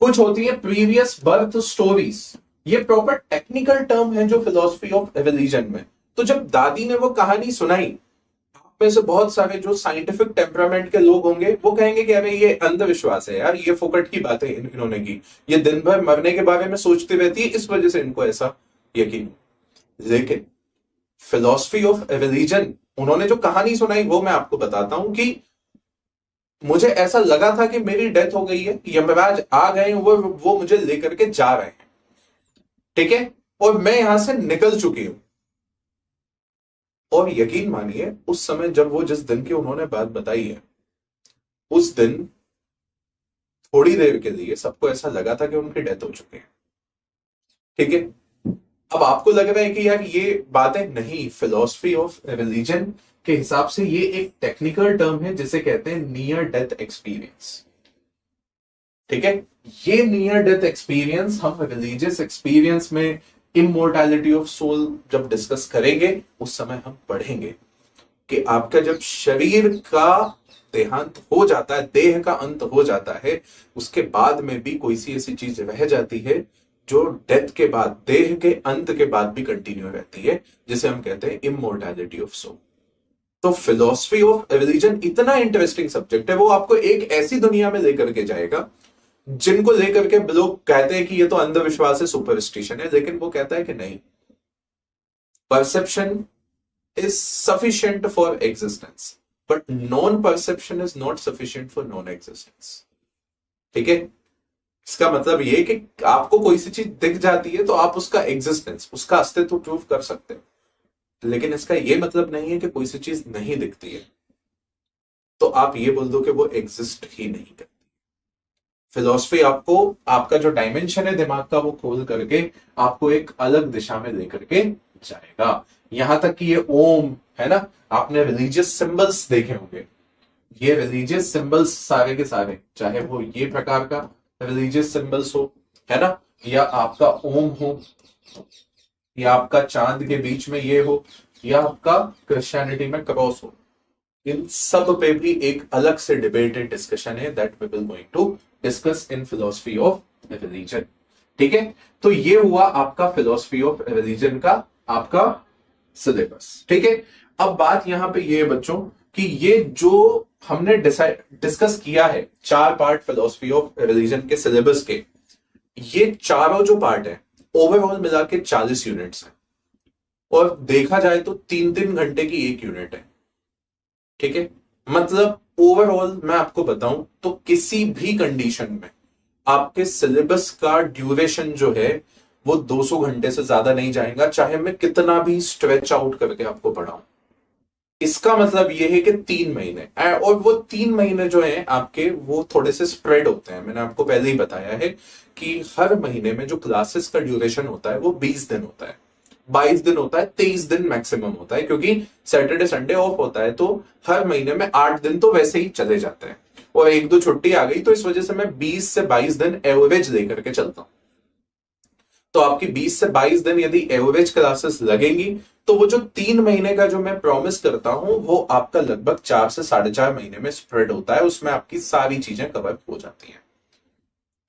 कुछ होती है प्रीवियस बर्थ स्टोरीज, ये प्रॉपर टेक्निकल टर्म है जो फिलॉसफी ऑफ रिलीजन में। तो जब दादी ने वो कहानी सुनाई, में से बहुत सारे जो साइंटिफिक टेम्परामेंट के लोग होंगे वो कहेंगे कि अरे ये अंधविश्वास है यार, ये फोकट की बातें इन्होंने की, ये दिन भर मरने के बारे में सोचती रहती है, इस वजह से इनको ऐसा यकीन। लेकिन फिलॉसफी ऑफ रिलीजन, उन्होंने जो कहानी सुनाई वो मैं आपको बताता हूं कि मुझे ऐसा लगा था कि मेरी डेथ हो गई है, यमराज आ गए, वो मुझे लेकर के जा रहे हैं, ठीक है, और मैं यहां से निकल चुकी हूं। और यकीन मानिए उस समय जब वो जिस दिन की उन्होंने बात बताई है, उस दिन थोड़ी देर के लिए सबको ऐसा लगा था कि उनकी डेथ हो चुकी है। ठीक है, अब आपको लग रहा है कि यार ये बातें नहीं, फिलॉसफी ऑफ रिलीजन के हिसाब से ये एक टेक्निकल टर्म है जिसे कहते हैं नियर डेथ एक्सपीरियंस। ठीक है, ये नियर डेथ एक्सपीरियंस हम रिलीजियस एक्सपीरियंस में इमोर्टैलिटी ऑफ सोल जब डिस्कस करेंगे उस समय हम पढ़ेंगे कि आपका जब शरीर का देहांत हो जाता है, देह का अंत हो जाता है, उसके बाद में भी कोई सी ऐसी चीज रह जाती है जो डेथ के बाद, देह के अंत के बाद भी कंटिन्यू रहती है, जिसे हम कहते हैं इमोर्टैलिटी ऑफ सोल। तो फिलॉसफी ऑफ रिलीजन इतना इंटरेस्टिंग सब्जेक्ट है, वो आपको एक ऐसी दुनिया में लेकर के जाएगा जिनको लेकर के लोग कहते हैं कि ये तो अंधविश्वास है, सुपरस्टिशन है, लेकिन वो कहता है कि नहीं, perception is sufficient for existence but non perception is not sufficient for non existence. ठीक है, इसका मतलब ये कि आपको कोई सी चीज दिख जाती है तो आप उसका एग्जिस्टेंस, उसका अस्तित्व प्रूव कर सकते हैं, लेकिन इसका ये मतलब नहीं है कि कोई सी चीज नहीं दिखती है तो आप ये बोल दो कि वो एग्जिस्ट ही नहीं करती। फिलॉसफी आपको, आपका जो डायमेंशन है दिमाग का, वो खोल करके आपको एक अलग दिशा में लेकर के जाएगा। यहां तक कि ये ओम है ना, आपने रिलीजियस सिंबल्स देखे होंगे, ये रिलीजियस सिंबल्स सारे के सारे, चाहे वो ये प्रकार का रिलीजियस सिंबल्स हो, है ना, या आपका ओम हो, या आपका चांद के बीच में ये हो, या आपका क्रिश्चियनिटी में क्रॉस हो, इन सब पे भी एक अलग से डिबेटेड डिस्कशन है that we will going to discuss in philosophy of religion. ठीक है, तो ये हुआ आपका फिलॉसफी ऑफ रिलीजन का आपका सिलेबस। ठीक है, अब बात यहां पे ये बच्चों कि ये जो हमने डिस्कस किया है 4 पार्ट फिलोसफी ऑफ रिलीजन के सिलेबस के। ये चारों जो पार्ट है ओवरऑल मिला के 40 यूनिट्स हैं, और देखा जाए तो 3-3 घंटे की एक यूनिट है। ठीक है, मतलब ओवरऑल मैं आपको बताऊं तो किसी भी कंडीशन में आपके सिलेबस का ड्यूरेशन जो है वो 200 घंटे से ज्यादा नहीं जाएगा, चाहे मैं कितना भी स्ट्रेच आउट करके आपको पढ़ाऊं। इसका मतलब ये है कि 3 महीने, और वो 3 महीने जो है आपके वो थोड़े से स्प्रेड होते हैं। मैंने आपको पहले ही बताया है कि हर महीने में जो क्लासेस का ड्यूरेशन होता है वो 20 दिन होता है, 22 दिन होता है, 23 दिन मैक्सिमम होता है, क्योंकि सैटरडे संडे ऑफ होता है तो हर महीने में 8 दिन तो वैसे ही चले जाते हैं, और 1-2 छुट्टी आ गई, तो इस वजह से मैं 20 से 22 दिन एवरेज लेकर के चलता हूं। तो आपकी 20 से 22 दिन यदि एवरेज क्लासेस लगेंगी तो वो जो 3 महीने का जो मैं प्रॉमिस करता हूं वो आपका लगभग 4 से 4.5 महीने में स्प्रेड होता है, उसमें आपकी सारी चीजें कवर हो जाती हैं।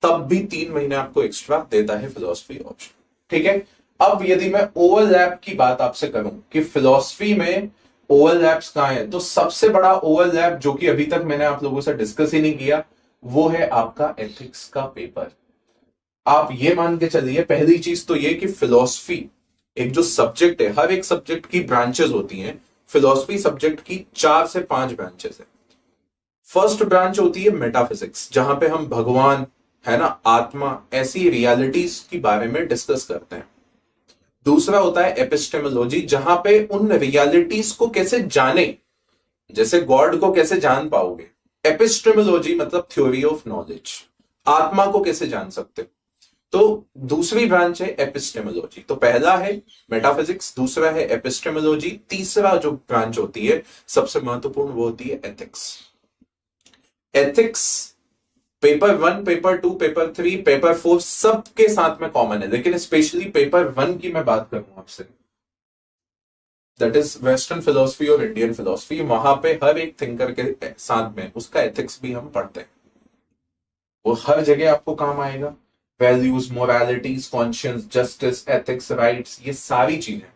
तब भी 3 महीने आपको एक्स्ट्रा देता है फिलोसफी ऑप्शन। ठीक है, अब यदि मैं ओवरलैप की बात आपसे करूं कि फिलोसफी में ओवरलैप्स कहां है, तो सबसे बड़ा ओवरलैप जो कि अभी तक मैंने आप लोगों से डिस्कस ही नहीं किया वो है आपका एथिक्स का पेपर। आप ये मान के चलिए, पहली चीज तो ये कि फिलोसफी एक जो सब्जेक्ट है, हर एक सब्जेक्ट की ब्रांचेस होती हैं। फिलोसफी सब्जेक्ट की 4 से 5 ब्रांचेस है। फर्स्ट ब्रांच होती है मेटाफिजिक्स, जहां पे हम भगवान, है ना, आत्मा, ऐसी रियलिटीज के बारे में डिस्कस करते हैं। दूसरा होता है एपिस्टेमोलॉजी, जहां पे उन रियलिटीज को कैसे जाने, जैसे गॉड को कैसे जान पाओगे। एपिस्टेमोलॉजी मतलब थ्योरी ऑफ नॉलेज, आत्मा को कैसे जान सकते हो। तो दूसरी ब्रांच है एपिस्टेमोलॉजी। तो पहला है मेटाफिजिक्स, दूसरा है एपिस्टेमोलॉजी, तीसरा जो ब्रांच होती है सबसे महत्वपूर्ण वो होती है ethics. Ethics paper 1, paper 2, paper 3, paper 4 सबके साथ में कॉमन है, लेकिन स्पेशली पेपर 1 की मैं बात करूं आपसे, दैट इज वेस्टर्न फिलोसफी और इंडियन फिलोसफी। वहां पे हर एक थिंकर के साथ में उसका एथिक्स भी हम पढ़ते हैं। वो हर जगह आपको काम आएगा। Values, moralities, conscience, justice, ethics, rights, ये सारी चीजें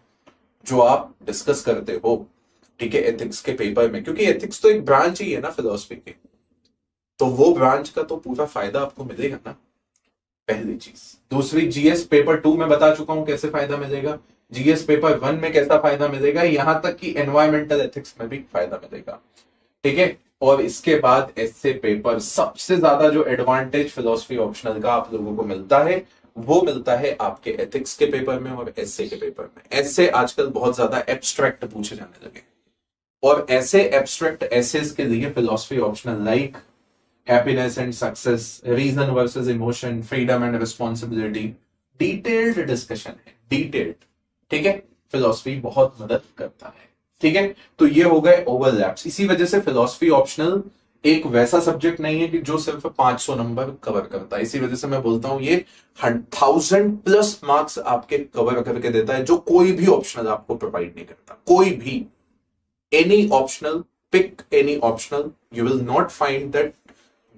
जो आप डिस्कस करते हो, ठीक है, एथिक्स के पेपर में, क्योंकि एथिक्स तो एक ब्रांच ही है ना फिलोसफी की, तो वो ब्रांच का तो पूरा फायदा आपको मिलेगा ना, पहली चीज। दूसरी, जीएस पेपर 2 में बता चुका हूं कैसे फायदा मिलेगा, जीएस पेपर 1 में कैसा फायदा मिलेगा, यहां तक कि एनवायरमेंटल एथिक्स में भी फायदा मिलेगा। ठीक है, और इसके बाद ऐसे पेपर, सबसे ज्यादा जो एडवांटेज फिलोसफी ऑप्शनल का आप लोगों को मिलता है वो मिलता है आपके एथिक्स के पेपर में और एसे के पेपर में। ऐसे आजकल बहुत ज्यादा एब्स्ट्रैक्ट पूछे जाने लगे, और ऐसे एब्स्ट्रैक्ट एसेस के लिए philosophy optional like happiness and success, reason versus emotion, freedom and responsibility, detailed discussion है, डिटेल्ड। ठीक है, फिलोसफी बहुत मदद करता है। ठीक है, तो ये हो गए ओवरलैप्स। इसी वजह से फिलोसफी ऑप्शनल एक वैसा सब्जेक्ट नहीं है कि जो सिर्फ 500 नंबर कवर करता है। इसी वजह से मैं बोलता हूं ये 1000+ मार्क्स आपके कवर करके देता है, जो कोई भी ऑप्शनल आपको प्रोवाइड नहीं करता। कोई भी, any optional, pick any optional, you will not find that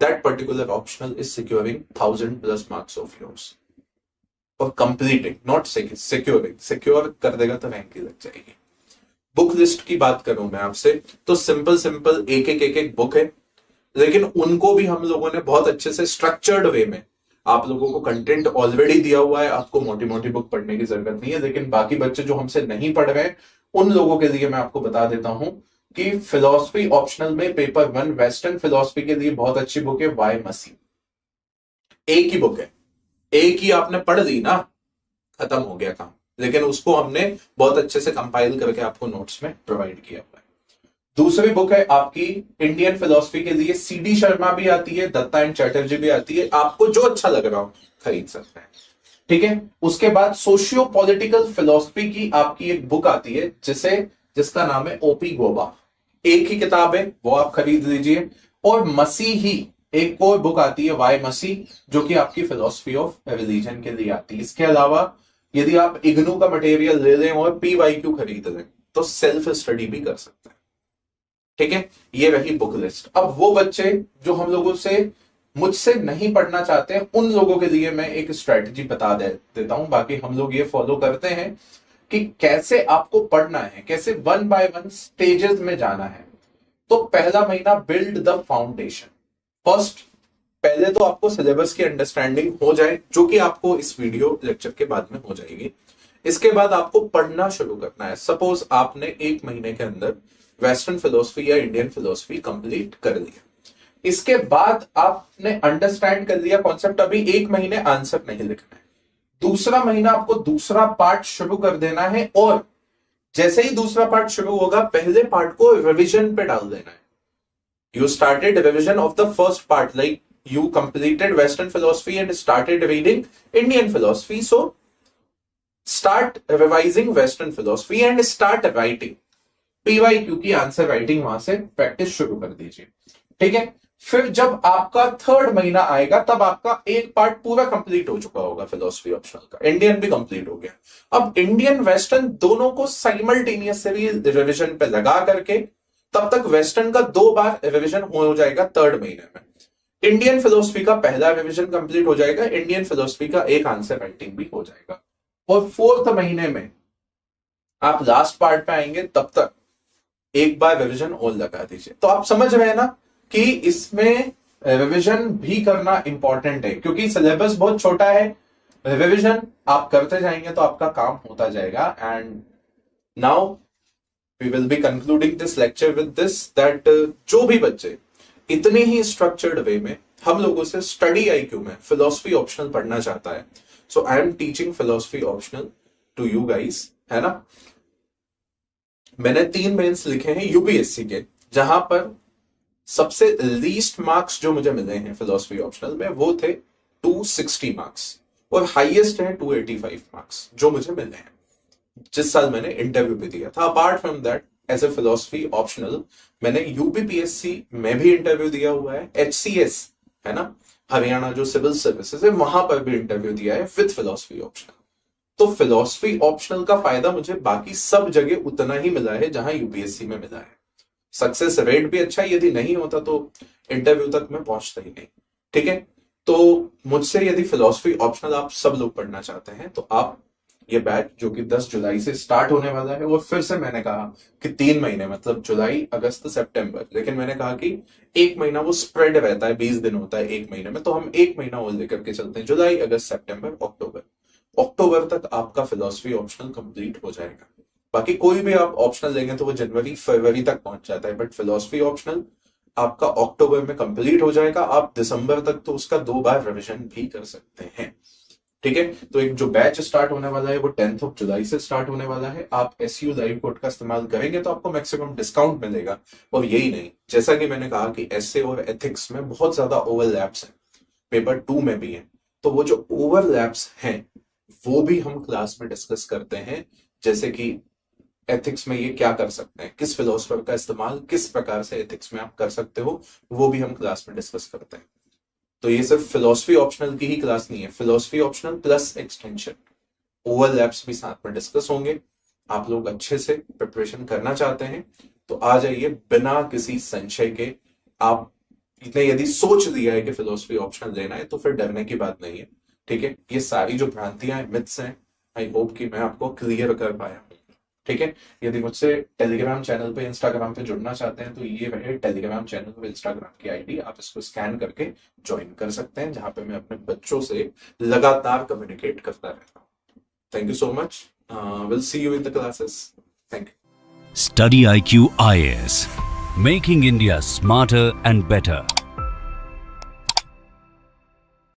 that particular optional is securing 1000+ marks of yours or completing, not securing, secure कर देगा तो रैंक ही लग जाएगी। बुक लिस्ट की बात करूं मैं आपसे तो सिंपल एक बुक है, लेकिन उनको भी हम लोगों ने बहुत अच्छे से स्ट्रक्चर्ड वे में, आप लोगों को कंटेंट ऑलरेडी दिया हुआ है, आपको मोटी मोटी बुक पढ़ने की जरूरत नहीं है। लेकिन बाकी बच्चे जो हमसे नहीं पढ़ रहे हैं उन लोगों के लिए मैं आपको बता देता हूं कि फिलोसफी ऑप्शनल में पेपर 1 वेस्टर्न फिलोसफी के लिए बहुत अच्छी बुक है वाई मसी। एक ही बुक है, एक ही आपने पढ़ ली ना, खत्म हो गया काम। लेकिन उसको हमने बहुत अच्छे से कंपाइल करके आपको नोट्स में प्रोवाइड किया हुआ है। दूसरी बुक है आपकी इंडियन फिलोसफी के लिए, सीडी शर्मा भी आती है, दत्ता एंड चैटर्जी भी आती है, आपको जो अच्छा लग रहा हो खरीद सकते हैं। ठीक है, उसके बाद सोशियो पॉलिटिकल फिलोसफी की आपकी एक बुक आती है जिसका नाम है ओपी गोबा। एक ही किताब है, वो आप खरीद लीजिए। और मसीही एक और बुक आती है वाई मसी, जो कि आपकी फिलोसफी ऑफ रिलीजन के लिए आती है। इसके अलावा यदि आप इग्नू का मटेरियल ले लें और PYQ खरीद लें तो सेल्फ स्टडी भी कर सकते हैं। ठीक है, ये रही बुक लिस्ट। अब वो बच्चे जो हम लोगों से मुझसे नहीं पढ़ना चाहते हैं उन लोगों के लिए मैं एक स्ट्रेटजी बता देता हूं। बाकी हम लोग ये फॉलो करते हैं कि कैसे आपको पढ़ना है, कैसे 1 by 1 स्टेजेस में जाना है। तो पहला महीना बिल्ड द फाउंडेशन। फर्स्ट, पहले तो आपको सिलेबस की अंडरस्टैंडिंग हो जाए, जो कि आपको इस वीडियो लेक्चर के बाद में हो जाएगी। इसके बाद आपको पढ़ना शुरू करना है। सपोज आपने एक महीने के अंदर वेस्टर्न फिलोसफी या इंडियन फिलोसफी कंप्लीट कर लिया। इसके बाद आपने अंडरस्टैंड कर लिया कॉन्सेप्ट, अभी एक महीने आंसर नहीं लिखना है। दूसरा महीना आपको दूसरा पार्ट शुरू कर देना है, और जैसे ही दूसरा पार्ट शुरू होगा पहले पार्ट को रिवीजन पे डाल देना है। You started revision of the first part, like you completed Western philosophy and started reading Indian philosophy. So start revising Western philosophy and start writing PYQ की आंसर राइटिंग वहां से प्रैक्टिस शुरू कर दीजिए। ठीक है, फिर जब आपका थर्ड महीना आएगा तब आपका एक पार्ट पूरा कंप्लीट हो चुका होगा फिलोसफी ऑप्शनल का, इंडियन भी कंप्लीट हो गया। अब इंडियन वेस्टर्न दोनों को साइमल्टेनियसली रिवीजन पे लगा करके तब तक वेस्टर्न का 2 बार रिवीजन हो जाएगा थर्ड महीने में। इंडियन फिलोसफी का पहला रिवीजन कंप्लीट हो जाएगा, इंडियन फिलोसफी का एक आंसर राइटिंग भी हो जाएगा, और फोर्थ महीने में आप लास्ट पार्ट पे आएंगे तब तक एक बार रिवीजन और लगा दीजिए। तो आप समझ रहे हैं ना कि इसमें रिवीजन भी करना इंपॉर्टेंट है, क्योंकि सिलेबस बहुत छोटा है। रिवीजन आप करते जाएंगे तो आपका काम होता जाएगा। And now we will be concluding this lecture with this that जो भी बच्चे इतने ही स्ट्रक्चर्ड वे में हम लोगों से स्टडी आईक्यू में फिलोसफी ऑप्शनल पढ़ना चाहता है, so I am teaching philosophy optional to you guys, है ना। मैंने 3 मेंस लिखे हैं यूपीएससी के, जहां पर सबसे लीस्ट मार्क्स जो मुझे मिले हैं फिलोसफी ऑप्शनल में वो थे 260 मार्क्स, और हाईएस्ट है 285 मार्क्स जो मुझे मिले हैं जिस साल मैंने इंटरव्यू भी दिया था। Apart from that as a philosophy optional मैंने यूपीपीएससी में भी इंटरव्यू दिया हुआ है, एचसीएस है ना, हरियाणा जो सिविल सर्विसेज है वहां पर भी इंटरव्यू दिया है विद फिलोसफी ऑप्शनल। तो फिलोसफी ऑप्शनल का फायदा मुझे बाकी सब जगह उतना ही मिला है जहां यूपीएससी में मिला है। सक्सेस रेट भी अच्छा है, यदि नहीं होता तो इंटरव्यू तक मैं पहुंचता ही नहीं। ठीक है, तो मुझसे यदि फिलोसफी ऑप्शनल आप सब लोग पढ़ना चाहते हैं तो आप ये बैच जो कि 10 जुलाई से स्टार्ट होने वाला है, और फिर से मैंने कहा कि 3 महीने मतलब जुलाई अगस्त सितंबर, लेकिन मैंने कहा कि एक महीना वो स्प्रेड रहता है, 20 दिन होता है एक महीने में, तो हम एक महीना और लेकर के चलते हैं, जुलाई अगस्त सितंबर अक्टूबर तक आपका फिलोसफी ऑप्शनल कंप्लीट हो जाएगा। बाकी कोई भी आप ऑप्शनल लेंगे तो वो जनवरी फरवरी तक पहुंच जाता है, बट फिलोसफी ऑप्शनल आपका अक्टूबर में कंप्लीट हो जाएगा। आप दिसंबर तक तो उसका 2 बार रिविजन भी कर सकते हैं। ठीक है, तो एक जो बैच स्टार्ट होने वाला है वो 10th ऑफ जुलाई से स्टार्ट होने वाला है। आप एसयू लाइव कोड का इस्तेमाल करेंगे तो आपको मैक्सिमम डिस्काउंट मिलेगा। और यही नहीं, जैसा कि मैंने कहा कि एसए और एथिक्स में बहुत ज्यादा ओवरलैप्स हैं, पेपर 2 में भी है, तो वो जो ओवरलैप्स हैं वो भी हम क्लास में डिस्कस करते हैं। जैसे कि एथिक्स में ये क्या कर सकते हैं, किस फिलोसफर का इस्तेमाल किस प्रकार से एथिक्स में आप कर सकते हो, वो भी हम क्लास में डिस्कस करते हैं। तो ये सिर्फ फिलोसफी ऑप्शनल की ही क्लास नहीं है, philosophy optional plus extension, overlaps भी साथ में डिस्कस होंगे। आप लोग अच्छे से प्रिपरेशन करना चाहते हैं तो आ जाइए बिना किसी संशय के। आपने यदि सोच लिया है कि फिलोसफी ऑप्शनल लेना है तो फिर डरने की बात नहीं है। ठीक है, ये सारी जो भ्रांतियां मिथ्स हैं, आई होप कि मैं आपको क्लियर कर पाया हूं। ठीक है, यदि मुझसे टेलीग्राम चैनल पे इंस्टाग्राम पे जुड़ना चाहते हैं तो ये रहे टेलीग्राम चैनल और इंस्टाग्राम की आईडी, आप इसको स्कैन करके ज्वाइन कर सकते हैं, जहां पे मैं अपने बच्चों से लगातार कम्युनिकेट करता रहता हूँ। Thank you so much, will see you in the classes. Thank you. Study IQ IAS, making India smarter and better.